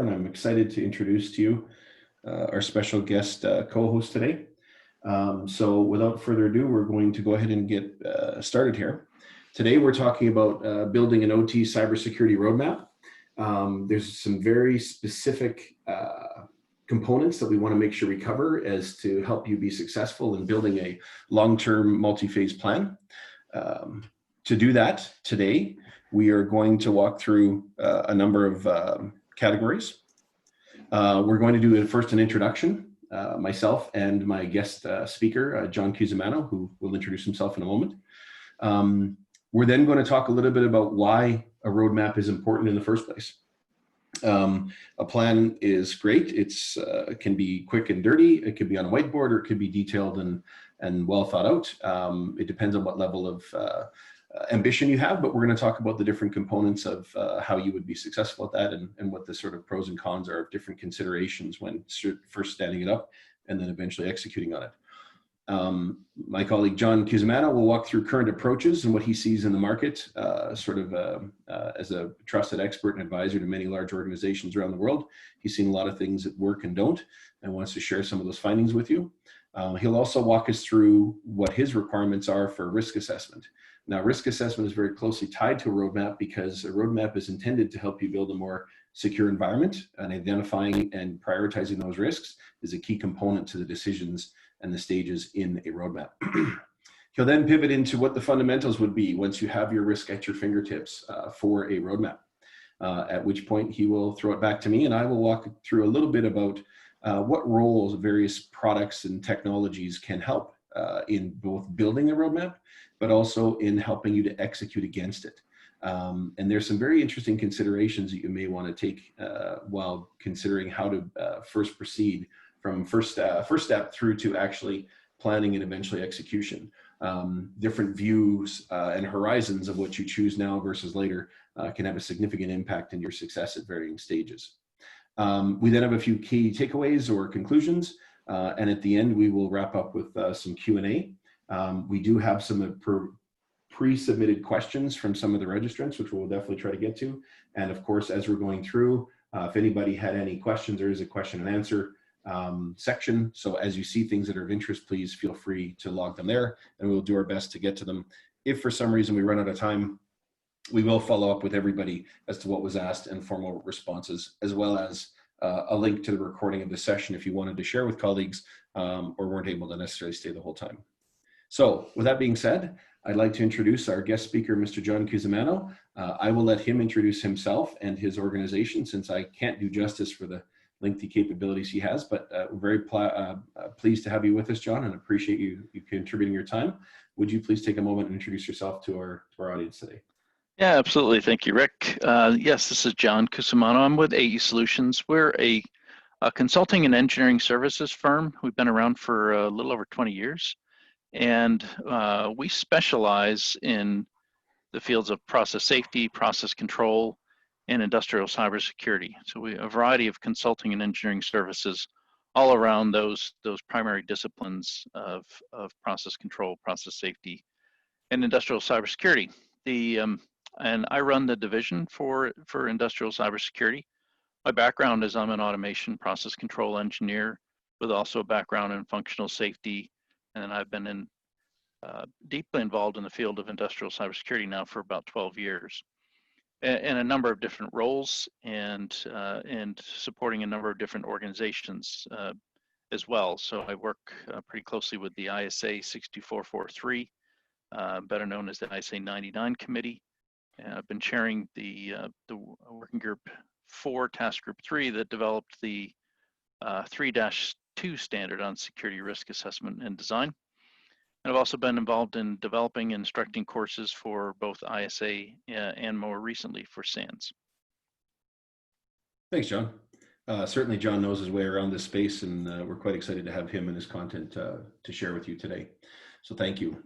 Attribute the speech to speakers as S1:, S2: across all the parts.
S1: And I'm excited to introduce to you our special guest co-host today. So without further ado, we're going to go ahead and get started here. Today, we're talking about building an OT cybersecurity roadmap. There's some very specific components that we want to make sure we cover as to help you be successful in building a long-term multi-phase plan. To do that, today, we are going to walk through a number of categories. We're going to do first an introduction, myself and my guest speaker, John Cusimano, who will introduce himself in a moment. We're then going to talk a little bit about why a roadmap is important in the first place. A plan is great. It can be quick and dirty. It could be on a whiteboard, or it could be detailed and well thought out. It depends on what level of ambition you have, but we're going to talk about the different components of how you would be successful at that, and what the sort of pros and cons are of different considerations when first standing it up and then eventually executing on it. My colleague John Cusimano will walk through current approaches and what he sees in the market, as a trusted expert and advisor to many large organizations around the world. He's seen a lot of things that work and don't, and wants to share some of those findings with you. He'll also walk us through what his requirements are for risk assessment. Now, risk assessment is very closely tied to a roadmap, because a roadmap is intended to help you build a more secure environment, and identifying and prioritizing those risks is a key component to the decisions and the stages in a roadmap. He'll then pivot into what the fundamentals would be once you have your risk at your fingertips for a roadmap, at which point he will throw it back to me, and I will walk through a little bit about what roles various products and technologies can help in both building a roadmap, but also in helping you to execute against it. And there's some very interesting considerations that you may want to take while considering how to first proceed from first step through to actually planning and eventually execution. Different views and horizons of what you choose now versus later can have a significant impact in your success at varying stages. We then have a few key takeaways or conclusions, and at the end we will wrap up with some Q&A. We do have some pre-submitted questions from some of the registrants, which we'll definitely try to get to. And of course, as we're going through, if anybody had any questions, there is a question and answer section. So as you see things that are of interest, please feel free to log them there, and we'll do our best to get to them. If for some reason we run out of time, we will follow up with everybody as to what was asked and formal responses, as well as a link to the recording of the session if you wanted to share with colleagues or weren't able to necessarily stay the whole time. So with that being said, I'd like to introduce our guest speaker, Mr. John Cusimano. I will let him introduce himself and his organization, since I can't do justice for the lengthy capabilities he has, but we're very pleased to have you with us, John, and appreciate you contributing your time. Would you please take a moment and introduce yourself to our audience today?
S2: Yeah, absolutely. Thank you, Rick. Yes, this is John Cusimano. I'm with aeSolutions. We're a consulting and engineering services firm. We've been around for a little over 20 years, and we specialize in the fields of process safety, process control, and industrial cybersecurity. So we have a variety of consulting and engineering services all around those primary disciplines of process control, process safety, and industrial cybersecurity. And I run the division for industrial cybersecurity. My background is I'm an automation process control engineer with also a background in functional safety, and I've been deeply involved in the field of industrial cybersecurity now for about 12 years. In a number of different roles, and supporting a number of different organizations as well. So I work pretty closely with the ISA 62443, better known as the ISA 99 committee. And I've been chairing the working group 4, task group 3, that developed the 3-2 standard on security risk assessment and design. And I've also been involved in developing and instructing courses for both ISA and more recently for SANS.
S1: Thanks, John. Certainly John knows his way around this space, and we're quite excited to have him and his content to share with you today. So thank you.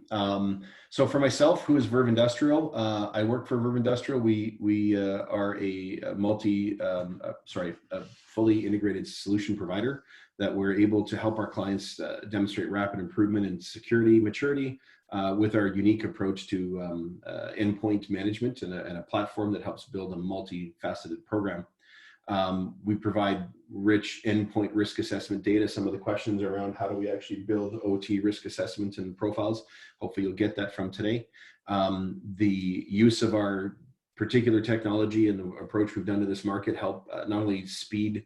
S1: So for myself, who is Verve Industrial? I work for Verve Industrial. We are a fully integrated solution provider that we're able to help our clients demonstrate rapid improvement in security maturity with our unique approach to endpoint management and a platform that helps build a multifaceted program. We provide rich endpoint risk assessment data. Some of the questions around how do we actually build OT risk assessments and profiles. Hopefully you'll get that from today. The use of our particular technology and the approach we've done to this market help not only speed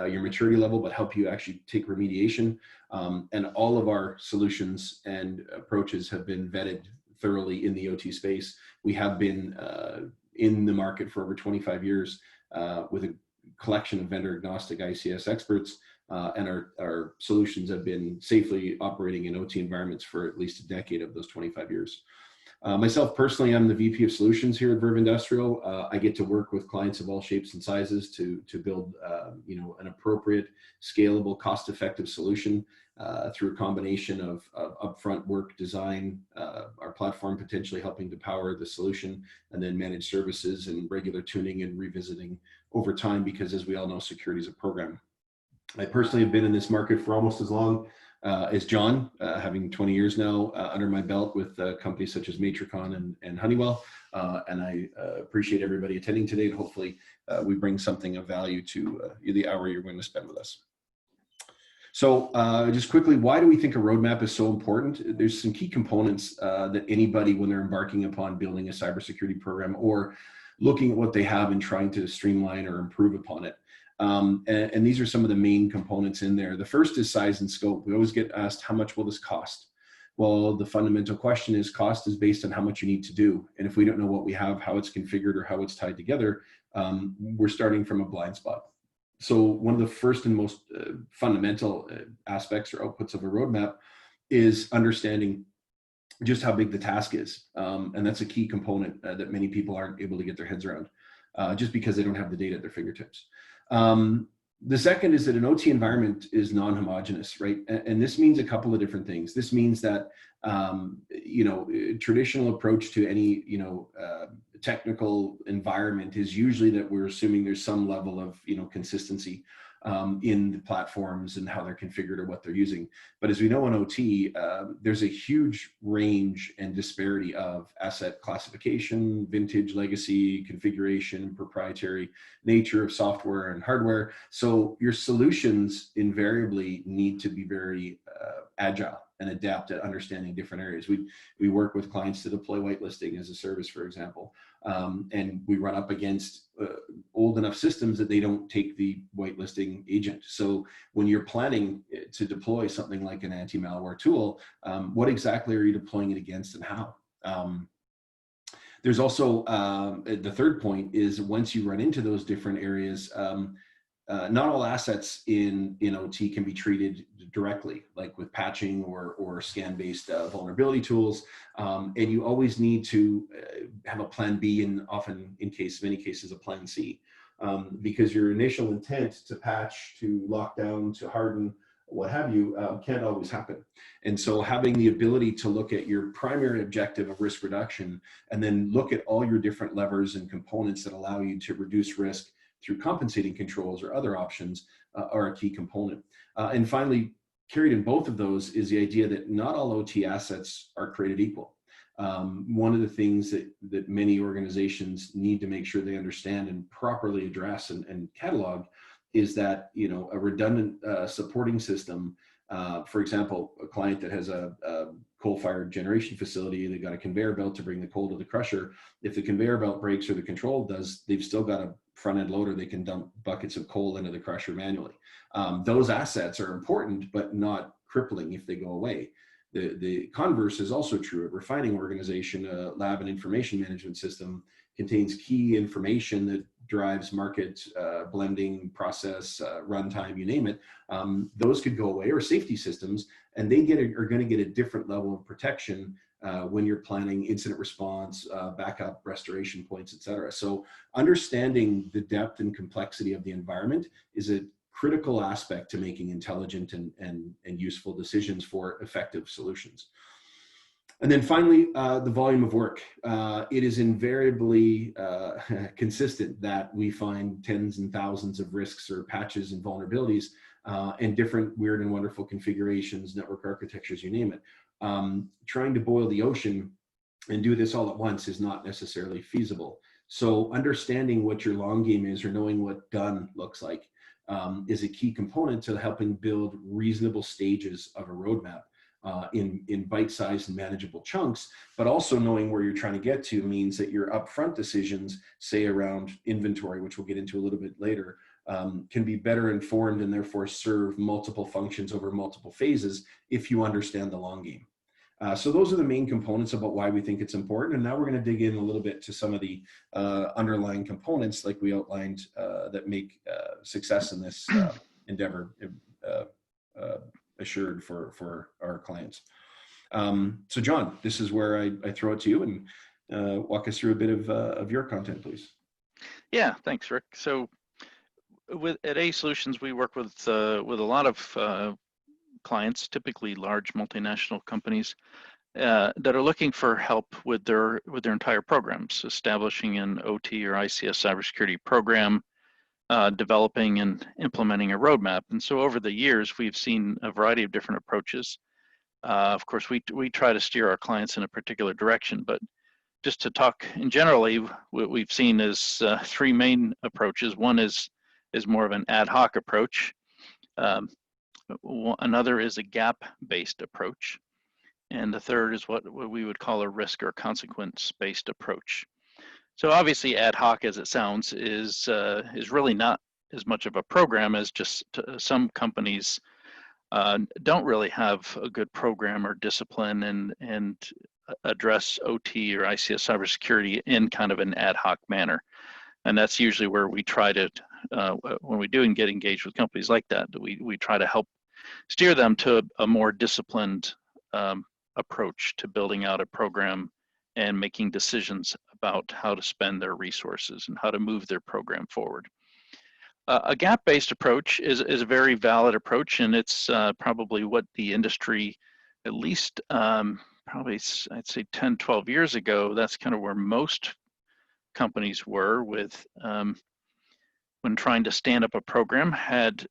S1: your maturity level, but help you actually take remediation. And all of our solutions and approaches have been vetted thoroughly in the OT space. We have been in the market for over 25 years with a collection of vendor agnostic ICS experts, and our solutions have been safely operating in OT environments for at least a decade of those 25 years. Myself personally, I'm the VP of Solutions here at Verve Industrial. I get to work with clients of all shapes and sizes to build an appropriate, scalable, cost-effective solution through a combination of upfront work design, our platform potentially helping to power the solution, and then managed services and regular tuning and revisiting over time, because as we all know, security is a program. I personally have been in this market for almost as long as John, having 20 years now under my belt with companies such as Matricon and Honeywell. And I appreciate everybody attending today, and hopefully we bring something of value to the hour you're going to spend with us. So just quickly, why do we think a roadmap is so important? There's some key components that anybody, when they're embarking upon building a cybersecurity program or looking at what they have and trying to streamline or improve upon it. And these are some of the main components in there. The first is size and scope. We always get asked, how much will this cost? Well, the fundamental question is, cost is based on how much you need to do. And if we don't know what we have, how it's configured, or how it's tied together, we're starting from a blind spot. So one of the first and most fundamental aspects or outputs of a roadmap is understanding just how big the task is. And that's a key component that many people aren't able to get their heads around just because they don't have the data at their fingertips. The second is that an OT environment is non-homogeneous, right? And this means a couple of different things. This means that, traditional approach to any, technical environment is usually that we're assuming there's some level of, consistency in the platforms and how they're configured or what they're using. But as we know in OT, there's a huge range and disparity of asset classification, vintage, legacy, configuration, proprietary nature of software and hardware. So your solutions invariably need to be very agile and adapt to understanding different areas. We work with clients to deploy whitelisting as a service, for example, and we run up against old enough systems that they don't take the whitelisting agent. So when you're planning to deploy something like an anti-malware tool, what exactly are you deploying it against and how? There's also the third point is, once you run into those different areas, not all assets in OT can be treated directly, like with patching or scan-based vulnerability tools. And you always need to have a plan B, and often, many cases, a plan C, because your initial intent to patch, to lock down, to harden, what have you, can't always happen. And so having the ability to look at your primary objective of risk reduction, and then look at all your different levers and components that allow you to reduce risk through compensating controls or other options, are a key component. And finally, carried in both of those is the idea that not all OT assets are created equal. One of the things that many organizations need to make sure they understand and properly address and catalog is that a redundant supporting system, for example, a client that has a coal-fired generation facility, they've got a conveyor belt to bring the coal to the crusher. If the conveyor belt breaks or the control does, they've still got a front-end loader they can dump buckets of coal into the crusher manually. Those assets are important, but not crippling if they go away. The converse is also true. A refining organization, a lab and information management system, contains key information that drives market blending, process, runtime, you name it. Those could go away, or safety systems, and they are going to get a different level of protection when you're planning incident response, backup, restoration points, et cetera. So understanding the depth and complexity of the environment is a critical aspect to making intelligent and useful decisions for effective solutions. And then finally, the volume of work. It is invariably consistent that we find tens and thousands of risks or patches and vulnerabilities and different weird and wonderful configurations, network architectures, you name it. Trying to boil the ocean and do this all at once is not necessarily feasible. So understanding what your long game is, or knowing what done looks like, is a key component to helping build reasonable stages of a roadmap in bite-sized and manageable chunks. But also knowing where you're trying to get to means that your upfront decisions, say around inventory, which we'll get into a little bit later, can be better informed and therefore serve multiple functions over multiple phases if you understand the long game. So those are the main components about why we think it's important. And now we're going to dig in a little bit to some of the underlying components, like we outlined, that make success in this endeavor assured for our clients. So John, this is where I throw it to you, and walk us through a bit of your content, please.
S2: Yeah, thanks, Rick. So at aeSolutions, we work with a lot of clients, typically large multinational companies, that are looking for help with their entire programs, establishing an OT or ICS cybersecurity program, developing and implementing a roadmap. And so over the years, we've seen a variety of different approaches. Of course, we try to steer our clients in a particular direction, but just to talk in generally, what we've seen is three main approaches. One is more of an ad hoc approach. Another is a gap-based approach. And the third is what we would call a risk or consequence-based approach. So obviously, ad hoc, as it sounds, is really not as much of a program as just some companies don't really have a good program or discipline and address OT or ICS cybersecurity in kind of an ad hoc manner. And that's usually where we try to, when we do and get engaged with companies like that, we try to help steer them to a more disciplined approach to building out a program and making decisions about how to spend their resources and how to move their program forward. A gap-based approach is a very valid approach, and it's probably what the industry, at least probably I'd say 10, 12 years ago, that's kind of where most companies were with when trying to stand up a program, had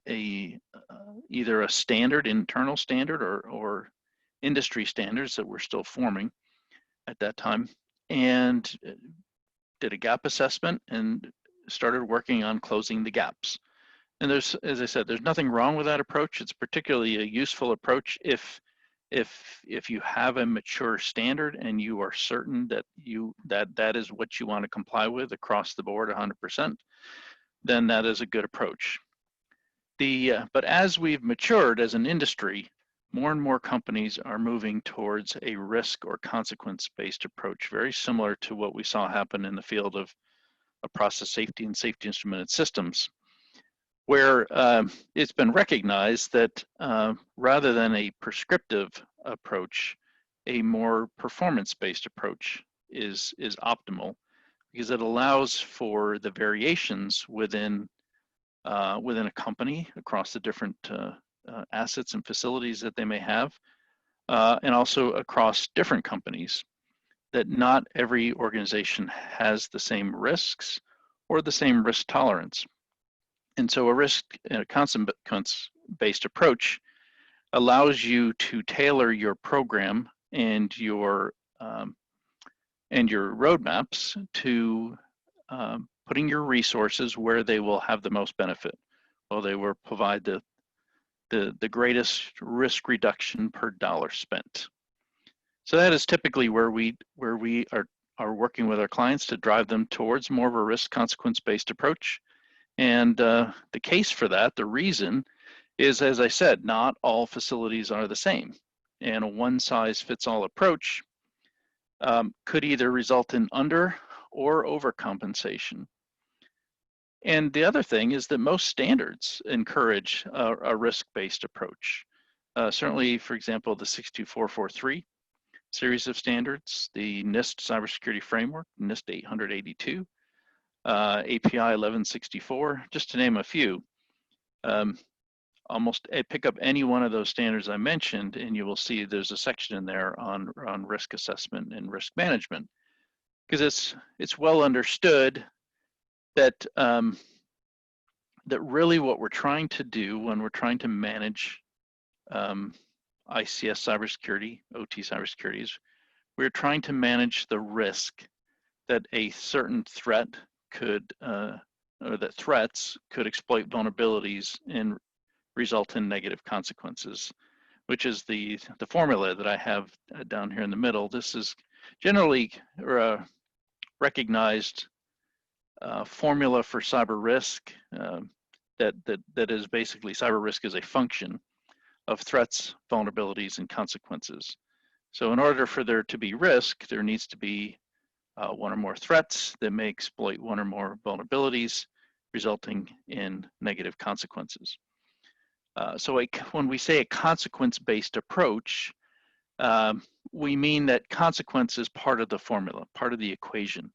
S2: a either a standard, internal standard, or industry standards that were still forming at that time, and did a gap assessment and started working on closing the gaps. And there's, as I said, there's nothing wrong with that approach. It's particularly a useful approach if you have a mature standard and you are certain that that is what you want to comply with across the board 100%, then that is a good approach. But as we've matured as an industry, more and more companies are moving towards a risk or consequence-based approach, very similar to what we saw happen in the field of process safety and safety instrumented systems, where it's been recognized that rather than a prescriptive approach, a more performance-based approach is optimal, because it allows for the variations within a company across the different assets and facilities that they may have, and also across different companies, that not every organization has the same risks or the same risk tolerance. And so a risk and a consequence-based approach allows you to tailor your program and your roadmaps to putting your resources where they will have the most benefit. Well, they will provide the greatest risk reduction per dollar spent. So that is typically where we are working with our clients to drive them towards more of a risk consequence-based approach. And the case for that, the reason is, as I said, not all facilities are the same. And a one-size-fits-all approach could either result in under or overcompensation. And the other thing is that most standards encourage a risk-based approach. Certainly, for example, the 62443 series of standards, the NIST cybersecurity framework, NIST 882, API 1164, just to name a few. Almost pick up any one of those standards I mentioned, and you will see there's a section in there on risk assessment and risk management, because it's well understood that that really what we're trying to do when we're trying to manage ICS cybersecurity, OT cybersecurity, is we're trying to manage the risk that a certain threat could, or that threats could exploit vulnerabilities and result in negative consequences, which is the formula that I have down here in the middle. This is generally recognized formula for cyber risk that is basically cyber risk is a function of threats, vulnerabilities, and consequences. So in order for there to be risk, there needs to be one or more threats that may exploit one or more vulnerabilities, resulting in negative consequences. So when we say a consequence-based approach, we mean that consequence is part of the formula, part of the equation.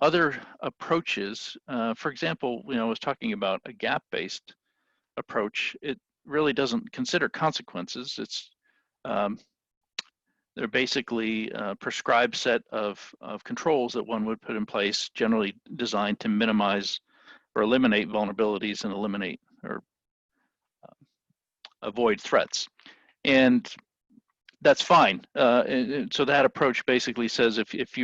S2: Other approaches, for example, I was talking about a gap-based approach. It really doesn't consider consequences. It's they're basically a prescribed set of controls that one would put in place, generally designed to minimize or eliminate vulnerabilities and eliminate or avoid threats. And that's fine. So that approach basically says if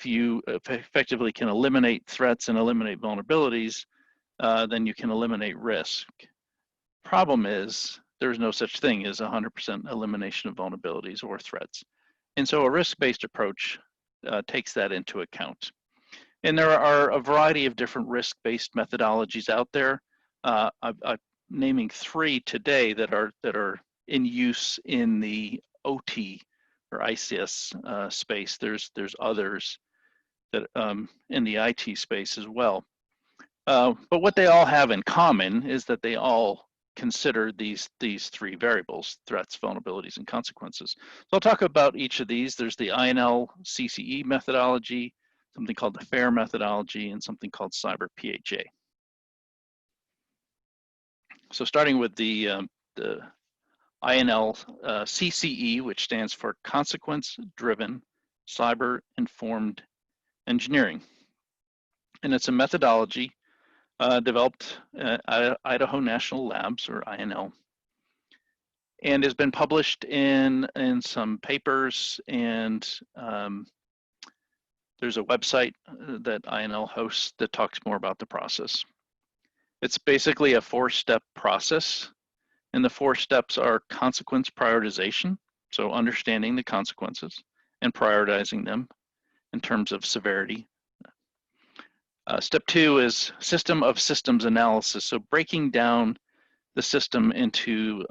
S2: you effectively can eliminate threats and eliminate vulnerabilities, then you can eliminate risk. Problem is, there's no such thing as 100% elimination of vulnerabilities or threats. And so a risk-based approach takes that into account. And there are a variety of different risk-based methodologies out there. I'm naming 3 today that are in use in the OT or ICS space. There's others that in the IT space as well. But what they all have in common is that they all consider these 3 variables: threats, vulnerabilities, and consequences. So I'll talk about each of these. There's the INL CCE methodology, something called the FAIR methodology, and something called CyberPHA. So starting with the INL CCE, which stands for Consequence-Driven Cyber-Informed Engineering. And it's a methodology developed at Idaho National Labs, or INL, and has been published in some papers, and there's a website that INL hosts that talks more about the process. It's basically a 4-step process, and the 4 steps are consequence prioritization, so understanding the consequences and prioritizing them in terms of severity. Step 2 is system of systems analysis, so breaking down the system into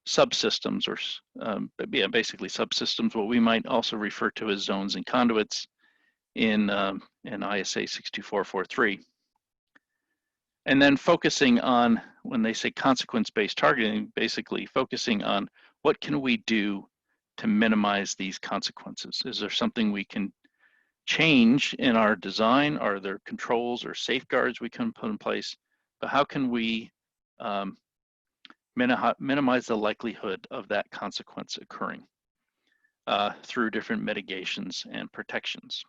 S2: subsystems, or basically subsystems, what we might also refer to as zones and conduits in ISA 62443. And then focusing on, when they say consequence-based targeting, basically focusing on what can we do to minimize these consequences. Is there something we can change in our design? Are there controls or safeguards we can put in place? But how can we minimize the likelihood of that consequence occurring through different mitigations and protections?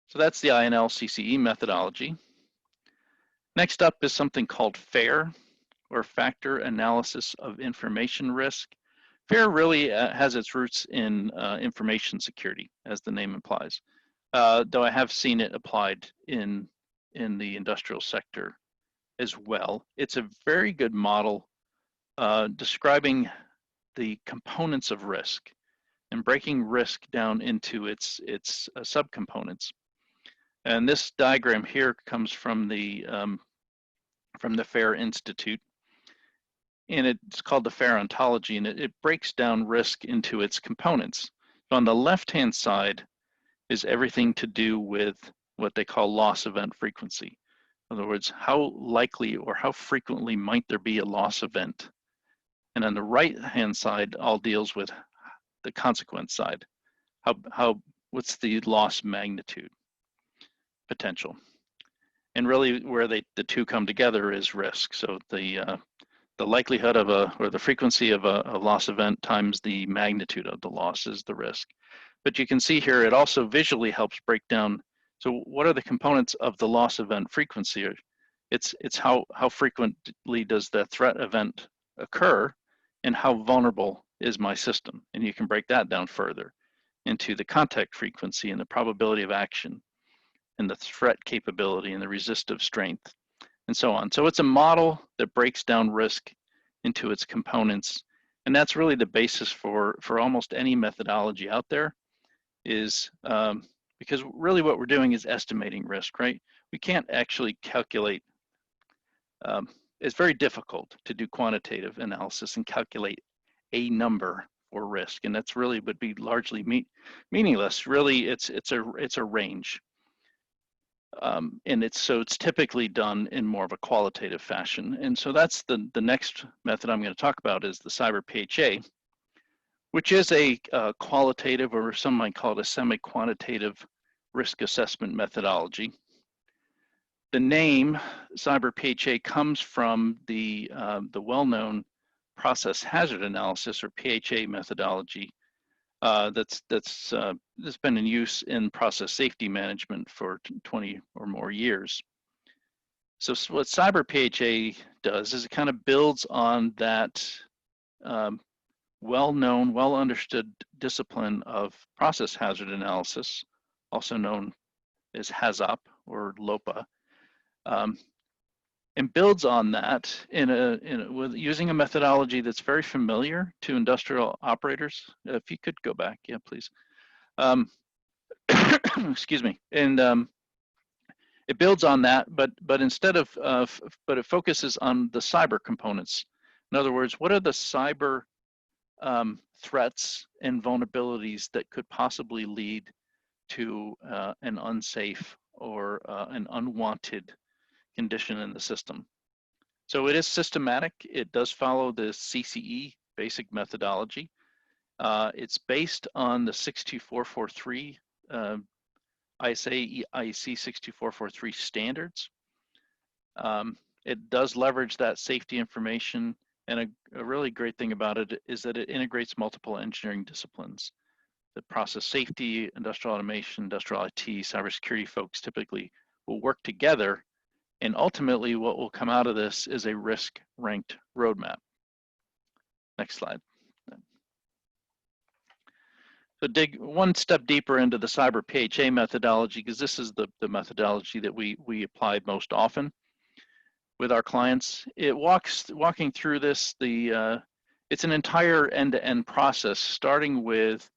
S2: So that's the INL CCE methodology. Next up is something called FAIR, or Factor Analysis of Information Risk. FAIR really has its roots in information security, as the name implies, though I have seen it applied in the industrial sector as well. It's a very good model describing the components of risk and breaking risk down into its subcomponents. And this diagram here comes from the FAIR Institute, and it's called the FAIR ontology, and it breaks down risk into its components. So on the left-hand side is everything to do with what they call loss event frequency. In other words, how likely or how frequently might there be a loss event? And on the right-hand side, all deals with the consequence side. What's the loss magnitude potential? And really where the 2 come together is risk. So the likelihood of or the frequency of a loss event times the magnitude of the loss is the risk. But you can see here, it also visually helps break down, so what are the components of the loss event frequency? It's how frequently does the threat event occur, and how vulnerable is my system? And you can break that down further. into the contact frequency and the probability of action and the threat capability and the resistive strength and so on. So it's a model that breaks down risk into its components. And that's really the basis for almost any methodology out there, is because really what we're doing is estimating risk, right? We can't actually calculate, it's very difficult to do quantitative analysis and calculate a number for risk. And that's really would be largely meaningless. Really, it's a range. And it's typically done in more of a qualitative fashion. And so that's the next method I'm going to talk about, is the CyberPHA, which is a qualitative, or some might call it a semi-quantitative risk assessment methodology. The name CyberPHA comes from the well-known process hazard analysis, or PHA methodology, that's been in use in process safety management for 20 or more years. So what CyberPHA does is it kind of builds on that well-known, well-understood discipline of process hazard analysis, also known as HAZOP or LOPA, and builds on that with using a methodology that's very familiar to industrial operators. If you could go back, yeah, please. Excuse me. And it builds on that, but instead of, but it focuses on the cyber components. In other words, what are the cyber threats and vulnerabilities that could possibly lead to an unsafe or an unwanted condition in the system. So it is systematic. It does follow the CCE basic methodology. It's based on the 62443 ISA IEC 62443 standards. It does leverage that safety information, and a really great thing about it is that it integrates multiple engineering disciplines. The process safety, industrial automation, industrial IT, cybersecurity folks typically will work together, and ultimately what will come out of this is a risk ranked roadmap. Next slide. So dig one step deeper into the CyberPHA methodology, because this is the methodology that we apply most often with our clients. It walking through this, it's an entire end-to-end process, starting with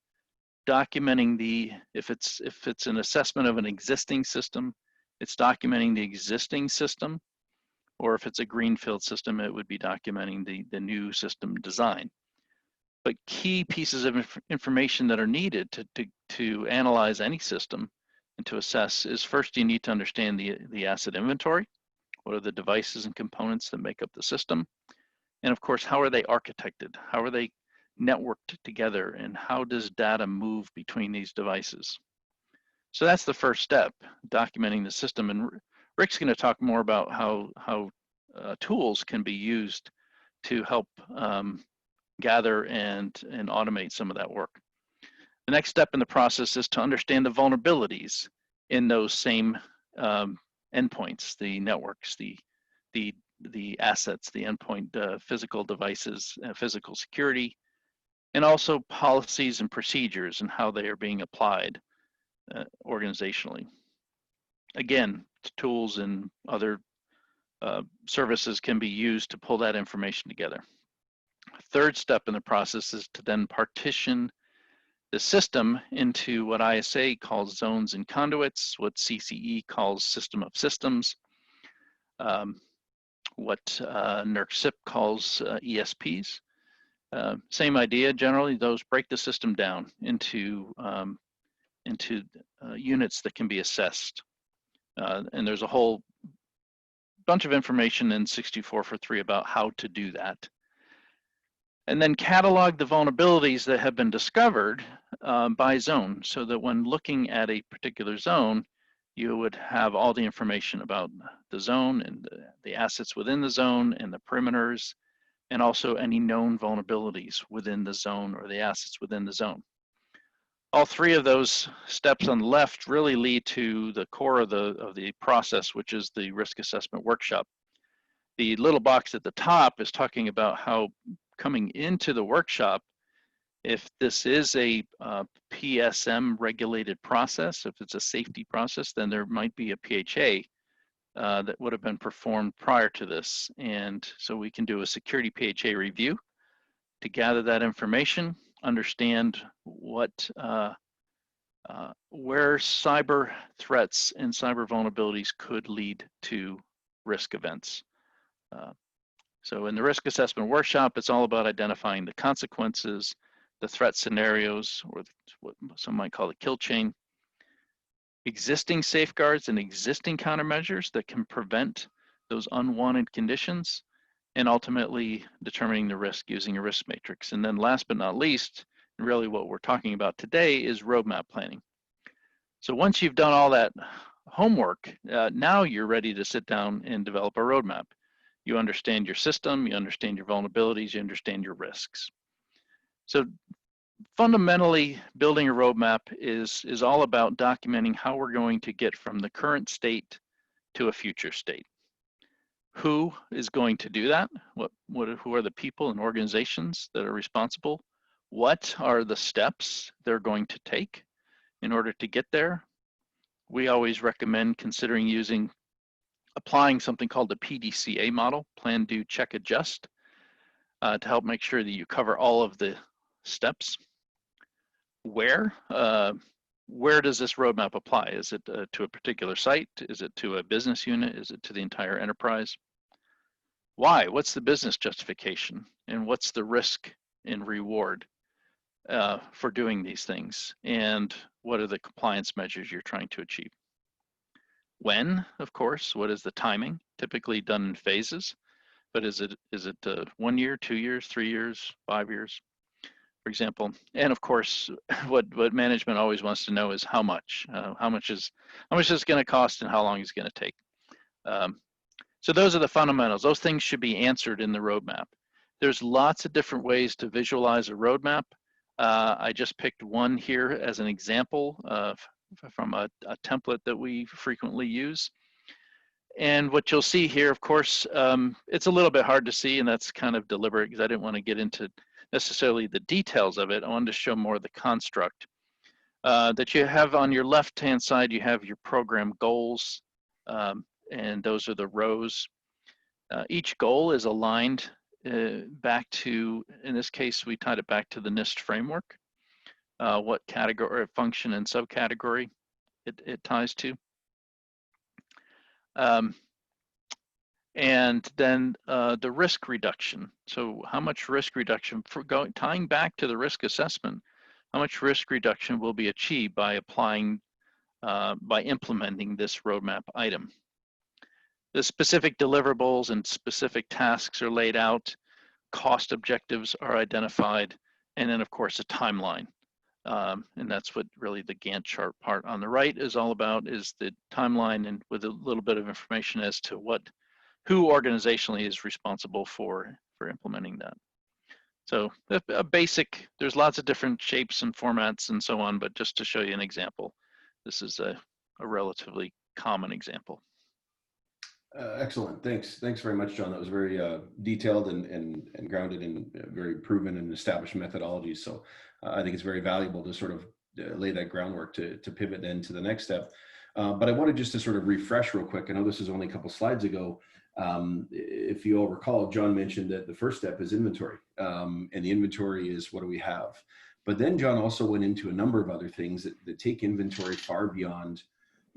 S2: documenting if it's an assessment of an existing system, it's documenting the existing system, or if it's a greenfield system, it would be documenting the new system design. But key pieces of information that are needed to analyze any system and to assess is, first, you need to understand the asset inventory. What are the devices and components that make up the system? And of course, how are they architected? How are they networked together, and how does data move between these devices? So that's the first step, documenting the system. And Rick's going to talk more about how tools can be used to help gather and automate some of that work. The next step in the process is to understand the vulnerabilities in those same endpoints, the networks, the assets, the endpoint physical devices, physical security, and also policies and procedures and how they are being applied organizationally. Again, tools and other services can be used to pull that information together. Third step in the process is to then partition the system into what ISA calls zones and conduits, what CCE calls system of systems, what NERC-CIP calls ESPs. Same idea, generally, those break the system down into units that can be assessed. And there's a whole bunch of information in 62443 about how to do that. And then catalog the vulnerabilities that have been discovered by zone, so that when looking at a particular zone, you would have all the information about the zone and the assets within the zone and the perimeters, and also any known vulnerabilities within the zone or the assets within the zone. All three of those steps on the left really lead to the core of the process, which is the risk assessment workshop. The little box at the top is talking about how, coming into the workshop, If this is a PSM regulated process, if it's a safety process, then there might be a PHA that would have been performed prior to this. And so we can do a security PHA review to gather that information, understand what where cyber threats and cyber vulnerabilities could lead to risk events. So in the risk assessment workshop, it's all about identifying the consequences, the threat scenarios, or what some might call the kill chain, existing safeguards and existing countermeasures that can prevent those unwanted conditions, and ultimately determining the risk using a risk matrix. And then last but not least, and really what we're talking about today, is roadmap planning. So once you've done all that homework, now you're ready to sit down and develop a roadmap. You understand your system, you understand your vulnerabilities, you understand your risks. So fundamentally, building a roadmap is all about documenting how we're going to get from the current state to a future state. Who is going to do that? Who are the people and organizations that are responsible? What are the steps they're going to take in order to get there? We always recommend considering applying something called the PDCA model, plan, do, check, adjust, to help make sure that you cover all of the steps. Where does this roadmap apply? Is it to a particular site? Is it to a business unit? Is it to the entire enterprise? Why? What's the business justification? And what's the risk and reward for doing these things? And what are the compliance measures you're trying to achieve? When, of course, what is the timing? Typically done in phases, but is it 1 year, 2 years, 3 years, 5 years, for example? And of course, what management always wants to know is how much. How much is it going to cost, and how long is it going to take? So those are the fundamentals. Those things should be answered in the roadmap. There's lots of different ways to visualize a roadmap. I just picked one here as an example from a template that we frequently use. And what you'll see here, of course, it's a little bit hard to see, and that's kind of deliberate because I didn't want to get into necessarily the details of it. I wanted to show more of the construct. That you have on your left-hand side, you have your program goals, and those are the rows. Each goal is aligned back to, in this case, we tied it back to the NIST framework, what category, or function and subcategory it ties to. And then the risk reduction. So how much risk reduction, tying back to the risk assessment, how much risk reduction will be achieved by applying, by implementing this roadmap item. The specific deliverables and specific tasks are laid out, cost objectives are identified, and then of course a timeline. And that's what really the Gantt chart part on the right is all about, is the timeline, and with a little bit of information as to who organizationally is responsible for implementing that. So a basic, there's lots of different shapes and formats and so on, but just to show you an example, this is a relatively common example.
S1: Excellent. Thanks very much, John. That was very detailed and grounded in very proven and established methodologies. So I think it's very valuable to sort of lay that groundwork to pivot then to the next step. But I wanted just to sort of refresh real quick. I know this is only a couple slides ago. If you all recall, John mentioned that the first step is inventory, and the inventory is what do we have. But then John also went into a number of other things that take inventory far beyond,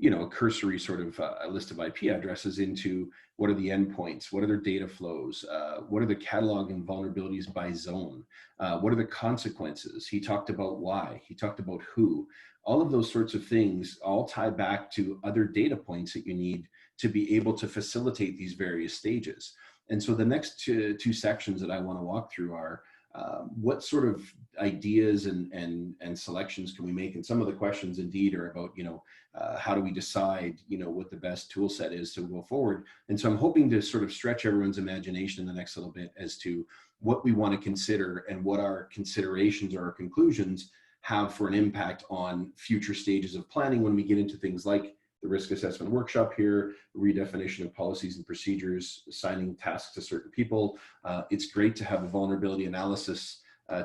S1: you know, a cursory sort of a list of IP addresses into what are the endpoints, what are their data flows, what are the catalog and vulnerabilities by zone, what are the consequences. He talked about why, he talked about who. All of those sorts of things all tie back to other data points that you need to be able to facilitate these various stages. And so the next two sections that I want to walk through are what sort of ideas and selections can we make? And some of the questions indeed are about, you know, how do we decide, you know, what the best tool set is to go forward? And so I'm hoping to sort of stretch everyone's imagination in the next little bit as to what we want to consider and what our considerations or our conclusions have for an impact on future stages of planning when we get into things like the risk assessment workshop here, redefinition of policies and procedures, assigning tasks to certain people. It's great to have a vulnerability analysis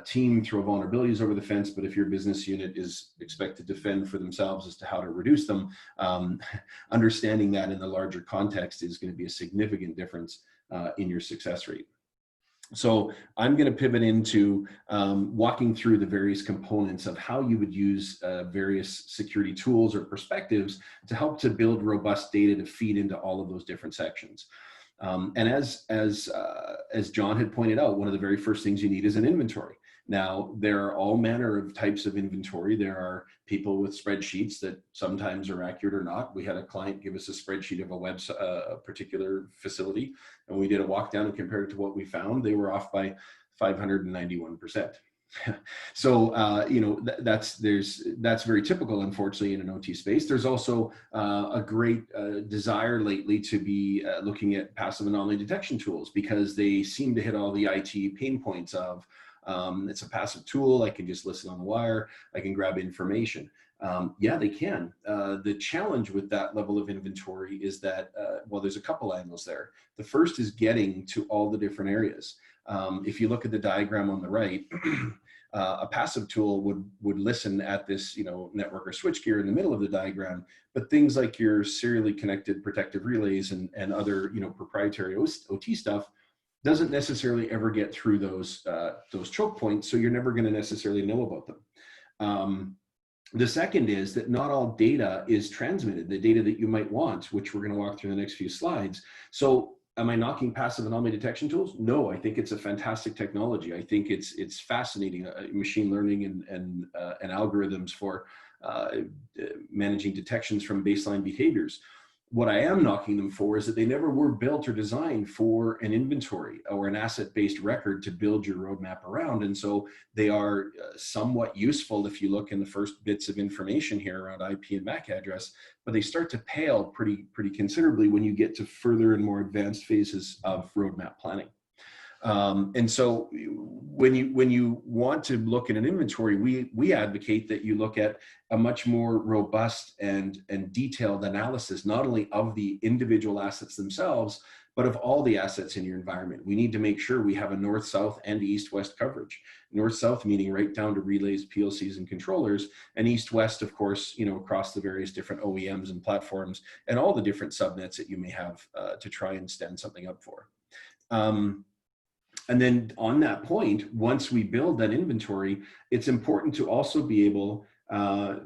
S1: team throw vulnerabilities over the fence, but if your business unit is expected to fend for themselves as to how to reduce them, understanding that in the larger context is going to be a significant difference in your success rate. So I'm going to pivot into walking through the various components of how you would use various security tools or perspectives to help to build robust data to feed into all of those different sections. And as John had pointed out, one of the very first things you need is an inventory. Now, there are all manner of types of inventory. There are people with spreadsheets that sometimes are accurate or not. We had a client give us a spreadsheet of a particular facility, and we did a walk down and compared it to what we found. They were off by 591%. So, you know, that's very typical, unfortunately, in an OT space. There's also a great desire lately to be looking at passive anomaly detection tools because they seem to hit all the IT pain points of it's a passive tool. I can just listen on the wire. I can grab information. Yeah, they can. The challenge with that level of inventory is that, well, there's a couple angles there. The first is getting to all the different areas. If you look at the diagram on the right, a passive tool would listen at this, you know, network or switchgear in the middle of the diagram, but things like your serially connected protective relays and other, you know, proprietary OT stuff doesn't necessarily ever get through those choke points, so you're never going to necessarily know about them. The second is that not all data is transmitted, the data that you might want, which we're going to walk through in the next few slides. So am I knocking passive anomaly detection tools? No, I think it's a fantastic technology. I think it's fascinating, machine learning and algorithms for managing detections from baseline behaviors. What I am knocking them for is that they never were built or designed for an inventory or an asset-based record to build your roadmap around. And so they are somewhat useful if you look in the first bits of information here around IP and MAC address, but they start to pale pretty considerably when you get to further and more advanced phases of roadmap planning. And so when you want to look at an inventory, we advocate that you look at a much more robust and detailed analysis, not only of the individual assets themselves, but of all the assets in your environment. We need to make sure we have a north-south and east-west coverage. North-south meaning right down to relays, PLCs, and controllers, and east-west, of course, you know, across the various different OEMs and platforms and all the different subnets that you may have to try and stand something up for. And then on that point, once we build that inventory, it's important to also be able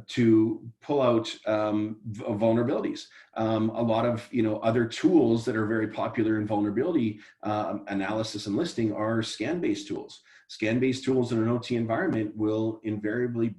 S1: to pull out vulnerabilities. A lot of, you know, other tools that are very popular in vulnerability analysis and listing are scan-based tools. Scan-based tools in an OT environment will invariably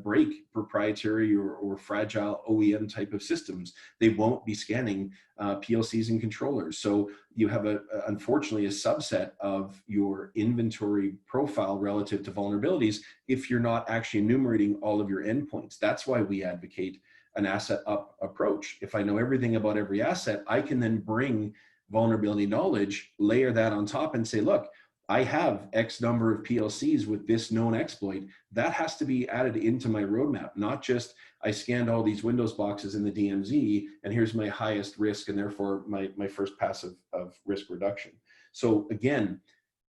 S1: break proprietary or fragile OEM type of systems. They won't be scanning PLCs and controllers. So you have unfortunately a subset of your inventory profile relative to vulnerabilities if you're not actually enumerating all of your endpoints. That's why we advocate an asset up approach. If I know everything about every asset, I can then bring vulnerability knowledge, layer that on top and say, look, I have X number of PLCs with this known exploit. That has to be added into my roadmap, not just I scanned all these Windows boxes in the DMZ and here's my highest risk and therefore my first pass of risk reduction. So again,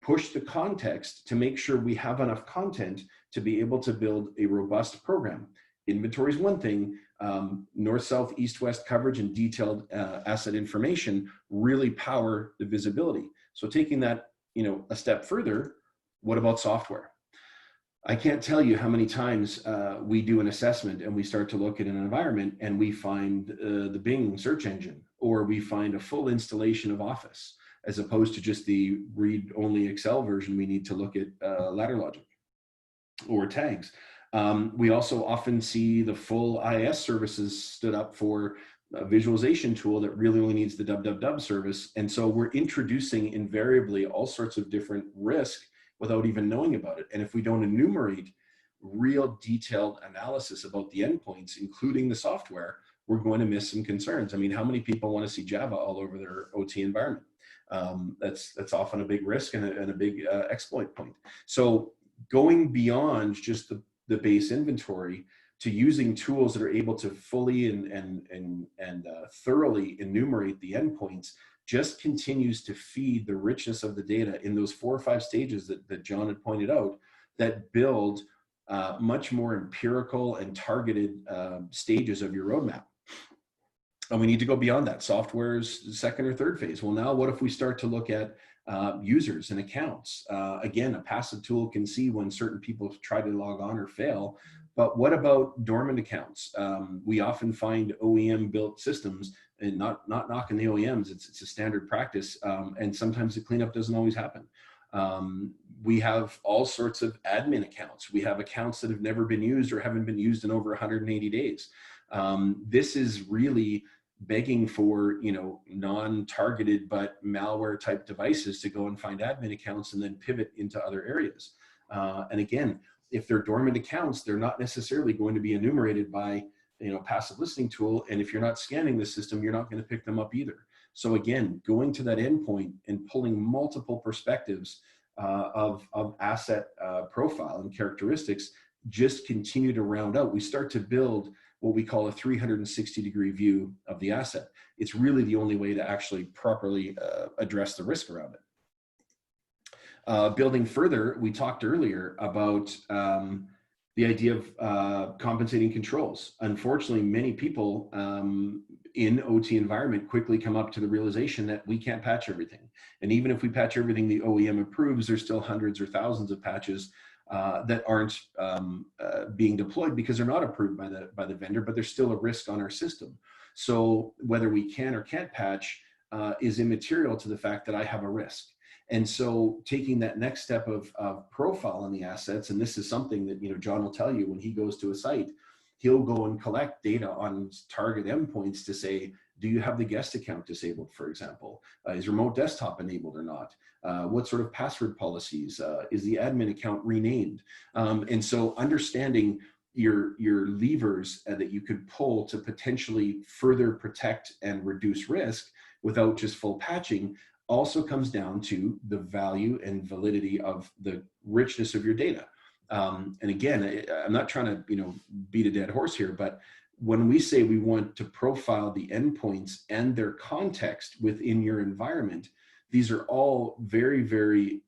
S1: push the context to make sure we have enough content to be able to build a robust program. Inventory is one thing, north, south, east, west coverage and detailed asset information really power the visibility. So taking that, you know, a step further, what about software? I can't tell you how many times we do an assessment and we start to look at an environment and we find the Bing search engine, or we find a full installation of Office, as opposed to just the read-only Excel version. We need to look at ladder logic or tags. We also often see the full IIS services stood up for a visualization tool that really only needs the www service. And so we're introducing invariably all sorts of different risk without even knowing about it. And if we don't enumerate real detailed analysis about the endpoints, including the software, we're going to miss some concerns. I mean, how many people want to see Java all over their OT environment? That's often a big risk and a big exploit point. So going beyond just the base inventory to using tools that are able to fully and thoroughly enumerate the endpoints just continues to feed the richness of the data in those 4 or 5 stages that John had pointed out, that build much more empirical and targeted stages of your roadmap. And we need to go beyond that. Software's second or third phase. Well, now what if we start to look at users and accounts? Again, a passive tool can see when certain people try to log on or fail, but what about dormant accounts? We often find OEM built systems, and not knocking the OEMs, it's a standard practice, and sometimes the cleanup doesn't always happen. We have all sorts of admin accounts. We have accounts that have never been used or haven't been used in over 180 days. This is really begging for, you know, non-targeted but malware type devices to go and find admin accounts and then pivot into other areas. And again, if they're dormant accounts, they're not necessarily going to be enumerated by, you know, passive listening tool. And if you're not scanning the system, you're not going to pick them up either. So again, going to that endpoint and pulling multiple perspectives of asset profile and characteristics, just continue to round out. We start to build what we call a 360-degree view of the asset. It's really the only way to actually properly address the risk around it. Building further, we talked earlier about the idea of compensating controls. Unfortunately, many people in OT environment quickly come up to the realization that we can't patch everything. And even if we patch everything the OEM approves, there's still hundreds or thousands of patches that aren't being deployed because they're not approved by the vendor, but there's still a risk on our system. So whether we can or can't patch is immaterial to the fact that I have a risk. And so taking that next step of profile on the assets, and this is something that, you know, John will tell you when he goes to a site, he'll go and collect data on target endpoints to say, do you have the guest account disabled, for example? Is remote desktop enabled or not? What sort of password policies? Is the admin account renamed? And so understanding your levers that you could pull to potentially further protect and reduce risk without just full patching also comes down to the value and validity of the richness of your data. And again, I'm not trying to, you know, beat a dead horse here, but when we say we want to profile the endpoints and their context within your environment, these are all very, very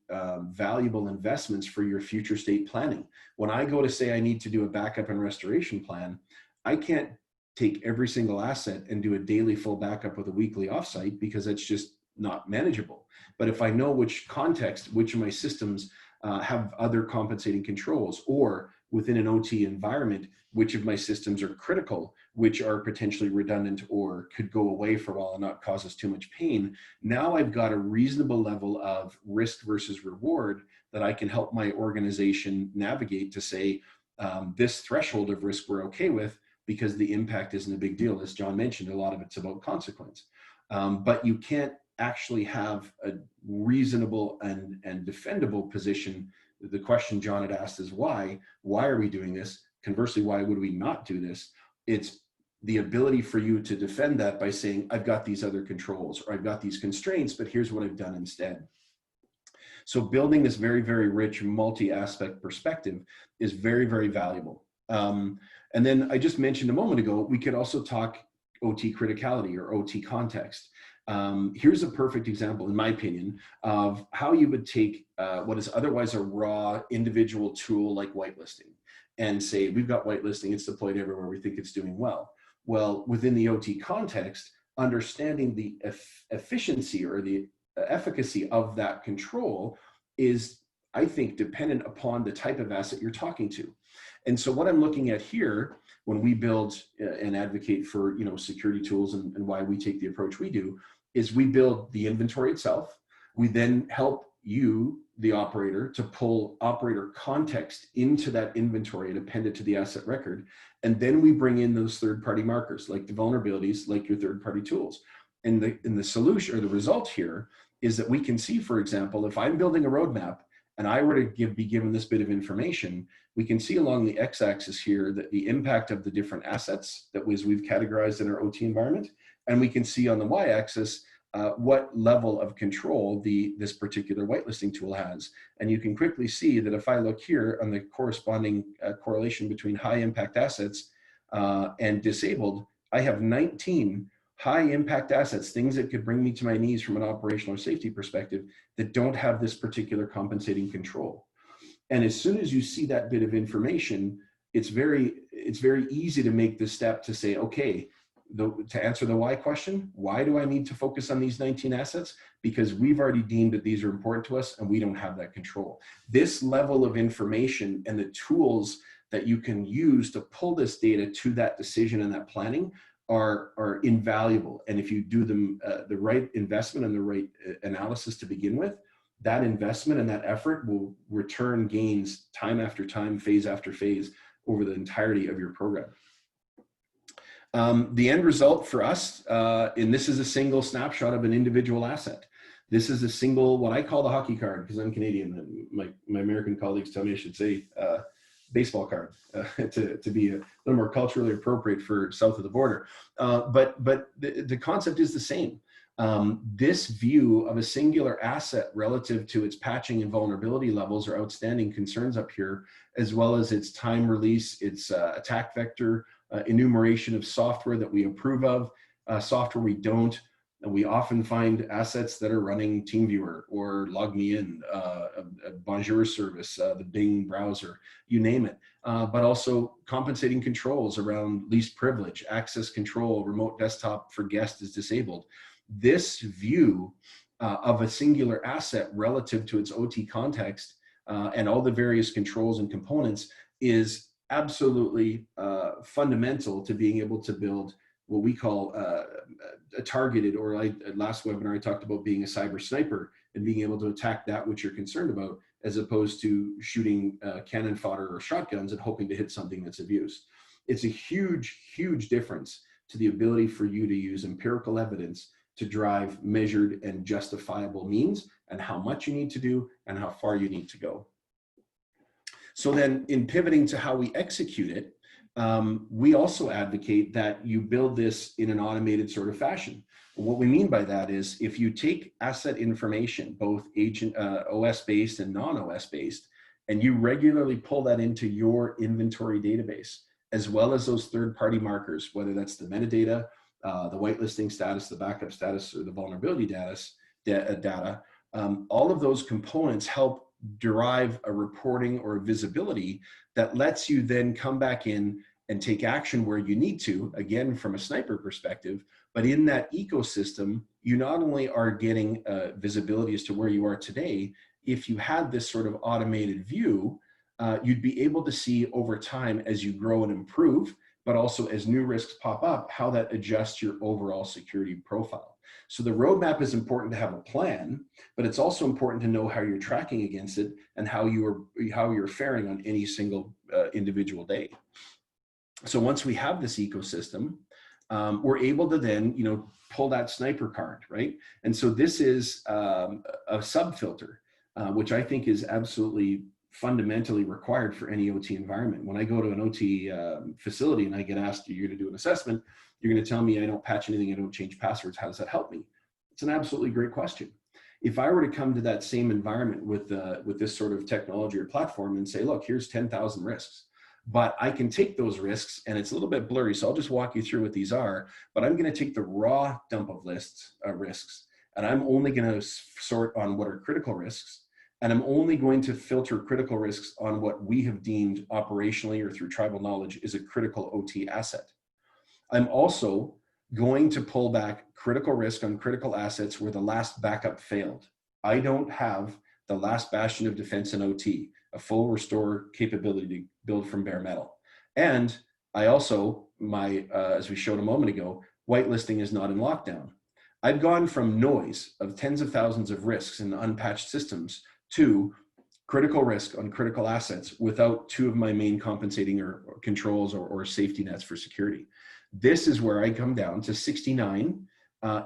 S1: valuable investments for your future state planning. When I go to say I need to do a backup and restoration plan, I can't take every single asset and do a daily full backup with a weekly offsite because it's just not manageable. But if I know which context, which of my systems have other compensating controls, or within an OT environment, which of my systems are critical, which are potentially redundant or could go away for a while and not cause us too much pain. Now I've got a reasonable level of risk versus reward that I can help my organization navigate to say, this threshold of risk we're okay with because the impact isn't a big deal. As John mentioned, a lot of it's about consequence. But you can't actually have a reasonable and defendable position. The question John had asked is why? Why are we doing this? Conversely, why would we not do this? It's the ability for you to defend that by saying, I've got these other controls, or I've got these constraints, but here's what I've done instead. So building this very, very rich multi-aspect perspective is very, very valuable. And then I just mentioned a moment ago, we could also talk OT criticality or OT context. Here's a perfect example, in my opinion, of how you would take what is otherwise a raw individual tool like whitelisting and say, we've got whitelisting, it's deployed everywhere, we think it's doing well. Well, within the OT context, understanding the efficiency or the efficacy of that control is, I think, dependent upon the type of asset you're talking to. And so what I'm looking at here, when we build and advocate for, you know, security tools and why we take the approach we do, is we build the inventory itself. We then help you, the operator, to pull operator context into that inventory and append it to the asset record. And then we bring in those third-party markers, like the vulnerabilities, like your third-party tools. And the solution or the result here is that we can see, for example, if I'm building a roadmap and I were to be given this bit of information, we can see along the x-axis here that the impact of the different assets that we've categorized in our OT environment. And we can see on the y-axis what level of control this particular whitelisting tool has. And you can quickly see that if I look here on the corresponding correlation between high impact assets and disabled, I have 19 high impact assets, things that could bring me to my knees from an operational or safety perspective, that don't have this particular compensating control. And as soon as you see that bit of information, it's very easy to make the step to say, okay, to answer the why question, why do I need to focus on these 19 assets? Because we've already deemed that these are important to us and we don't have that control. This level of information and the tools that you can use to pull this data to that decision and that planning are invaluable. And if you do them the right investment and the right analysis to begin with, that investment and that effort will return gains time after time, phase after phase over the entirety of your program. The end result for us, and this is a single snapshot of an individual asset. This is a single, what I call the hockey card, because I'm Canadian. My American colleagues tell me I should say baseball card to be a little more culturally appropriate for south of the border. But the concept is the same. This view of a singular asset relative to its patching and vulnerability levels are outstanding concerns up here, as well as its time release, its attack vector, enumeration of software that we approve of, software we don't. And we often find assets that are running TeamViewer or LogMeIn, a Bonjour service, the Bing browser, you name it. But also compensating controls around least privilege, access control, remote desktop for guest is disabled. This view of a singular asset relative to its OT context and all the various controls and components is absolutely fundamental to being able to build what we call a targeted, or last webinar I talked about being a cyber sniper and being able to attack that which you're concerned about, as opposed to shooting cannon fodder or shotguns and hoping to hit something that's of use. It's a huge, huge difference to the ability for you to use empirical evidence to drive measured and justifiable means, and how much you need to do and how far you need to go. So then in pivoting to how we execute it, we also advocate that you build this in an automated sort of fashion. What we mean by that is if you take asset information, both OS-based and non-OS-based, and you regularly pull that into your inventory database, as well as those third-party markers, whether that's the metadata, the whitelisting status, the backup status, or the vulnerability data, all of those components help derive a reporting or a visibility that lets you then come back in and take action where you need to, again, from a sniper perspective. But in that ecosystem, you not only are getting visibility as to where you are today, if you had this sort of automated view, you'd be able to see over time as you grow and improve, but also as new risks pop up, how that adjusts your overall security profile. So the roadmap is important to have a plan, but it's also important to know how you're tracking against it and how you're faring on any single individual day. So once we have this ecosystem, we're able to then, pull that sniper card, right? And so this is a sub-filter, which I think is absolutely fundamentally required for any OT environment. When I go to an OT facility and I get asked, you're going to do an assessment, you're going to tell me I don't patch anything, I don't change passwords. How does that help me? It's an absolutely great question. If I were to come to that same environment with this sort of technology or platform and say, look, here's 10,000 risks, but I can take those risks, and it's a little bit blurry, so I'll just walk you through what these are, but I'm going to take the raw dump of risks, and I'm only going to sort on what are critical risks, and I'm only going to filter critical risks on what we have deemed operationally or through tribal knowledge is a critical OT asset. I'm also going to pull back critical risk on critical assets where the last backup failed. I don't have the last bastion of defense in OT, a full restore capability to build from bare metal. And I also, as we showed a moment ago, whitelisting is not in lockdown. I've gone from noise of tens of thousands of risks in unpatched systems to critical risk on critical assets without two of my main compensating or controls or safety nets for security. This is where I come down to 69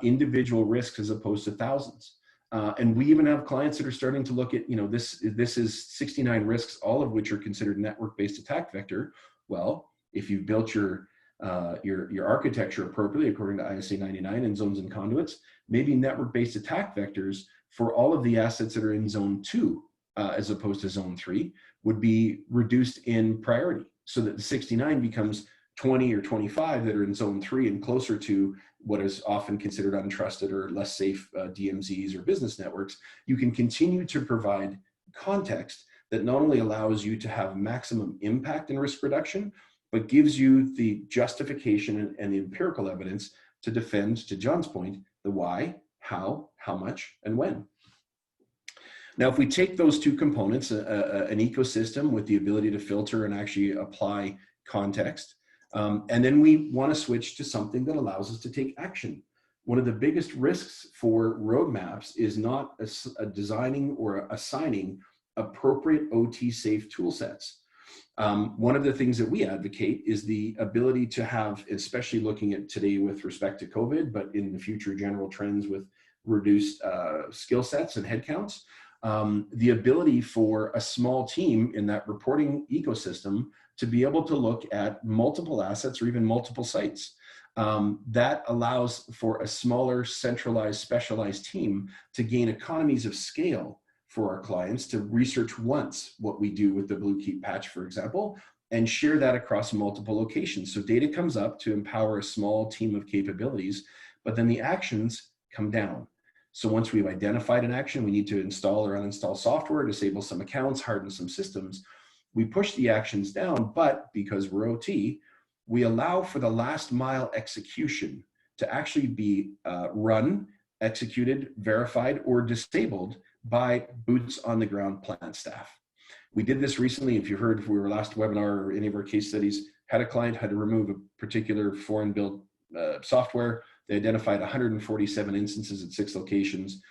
S1: individual risks as opposed to thousands. And we even have clients that are starting to look at, this is 69 risks, all of which are considered network-based attack vector. Well, if you built your architecture appropriately according to ISA 99 and zones and conduits, maybe network-based attack vectors for all of the assets that are in zone 2 as opposed to zone 3 would be reduced in priority, so that the 69 becomes 20 or 25 that are in zone 3 and closer to what is often considered untrusted or less safe DMZs or business networks. You can continue to provide context, that not only allows you to have maximum impact and risk reduction, but gives you the justification and the empirical evidence to defend, to John's point, the why, how much, and when. Now, if we take those two components, an ecosystem with the ability to filter and actually apply context, and then we want to switch to something that allows us to take action. One of the biggest risks for roadmaps is not designing or assigning appropriate OT safe tool sets. One of the things that we advocate is the ability to have, especially looking at today with respect to COVID, but in the future general trends with reduced skill sets and headcounts, the ability for a small team in that reporting ecosystem to be able to look at multiple assets or even multiple sites. That allows for a smaller, centralized, specialized team to gain economies of scale for our clients to research once what we do with the Blue Keep patch, for example, and share that across multiple locations. So data comes up to empower a small team of capabilities, but then the actions come down. So once we've identified an action, we need to install or uninstall software, disable some accounts, harden some systems. We push the actions down, but because we're OT, we allow for the last mile execution to actually be run, executed, verified, or disabled by boots on the ground plant staff. We did this recently. If you heard, if we were last webinar or any of our case studies, had a client had to remove a particular foreign built software. They identified 147 instances at 6 locations.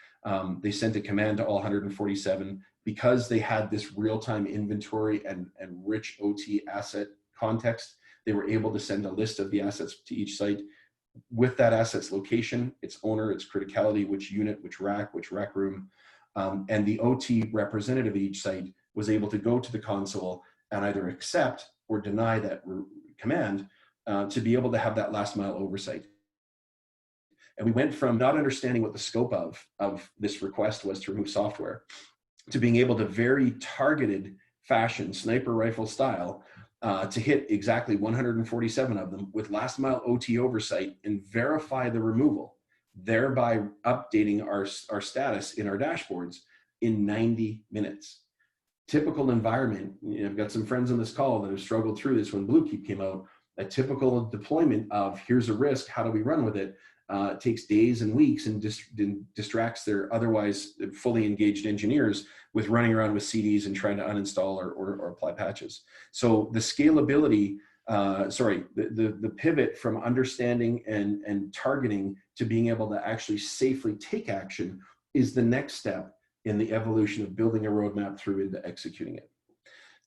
S1: They sent a command to all 147 because they had this real-time inventory and rich OT asset context. They were able to send a list of the assets to each site with that asset's location, its owner, its criticality, which unit, which rack room. And the OT representative at each site was able to go to the console and either accept or deny that command to be able to have that last mile oversight. And we went from not understanding what the scope of this request was to remove software to being able to very targeted fashion, sniper rifle style, to hit exactly 147 of them with last mile OT oversight and verify the removal, thereby updating our status in our dashboards in 90 minutes. Typical environment, I've got some friends on this call that have struggled through this when Blue Keep came out. A typical deployment of here's a risk, how do we run with it? Takes days and weeks and distracts their otherwise fully engaged engineers with running around with CDs and trying to uninstall or apply patches. So the scalability, the pivot from understanding and targeting to being able to actually safely take action is the next step in the evolution of building a roadmap through into executing it.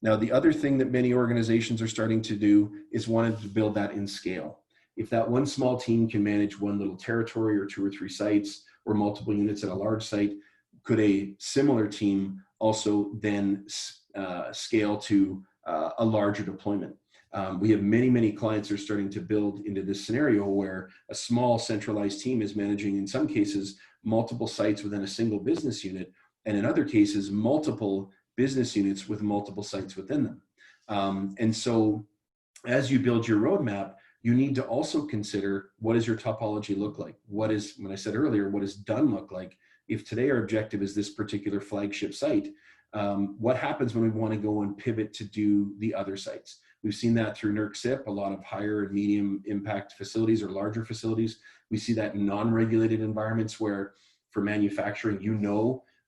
S1: Now, the other thing that many organizations are starting to do is wanting to build that in scale. If that one small team can manage one little territory or 2 or 3 sites or multiple units at a large site, could a similar team also then scale to a larger deployment? We have many clients are starting to build into this scenario where a small centralized team is managing, in some cases, multiple sites within a single business unit, and in other cases, multiple business units with multiple sites within them. And so as you build your roadmap, you need to also consider, what does your topology look like? What is, when I said earlier, what does done look like? If today our objective is this particular flagship site, what happens when we want to go and pivot to do the other sites? We've seen that through NERC-CIP, a lot of higher and medium impact facilities or larger facilities. We see that in non-regulated environments where for manufacturing,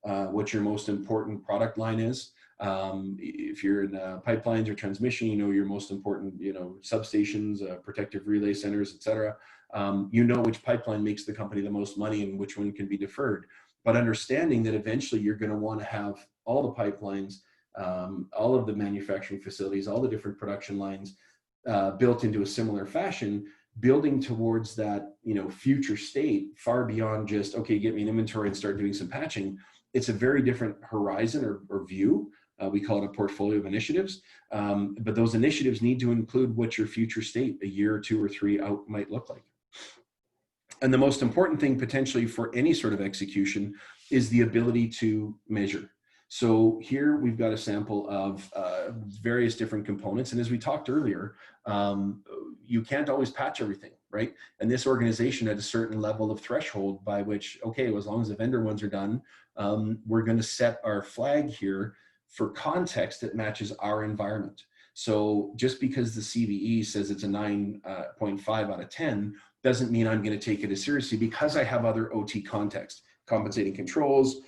S1: what your most important product line is. If you're in pipelines or transmission, your most important, substations, protective relay centers, et cetera. Which pipeline makes the company the most money and which one can be deferred. But understanding that eventually you're going to want to have all the pipelines, all of the manufacturing facilities, all the different production lines built into a similar fashion, building towards that, future state far beyond just, okay, get me an inventory and start doing some patching. It's a very different horizon or view. We call it a portfolio of initiatives, but those initiatives need to include what your future state a year or 2 or 3 out might look like. And the most important thing potentially for any sort of execution is the ability to measure. So here we've got a sample of various different components. And as we talked earlier, you can't always patch everything, right? And this organization had a certain level of threshold by which, okay, well, as long as the vendor ones are done, we're going to set our flag here for context that matches our environment. So just because the CVE says it's a 9.5 out of 10 doesn't mean I'm going to take it as seriously, because I have other OT context, compensating controls,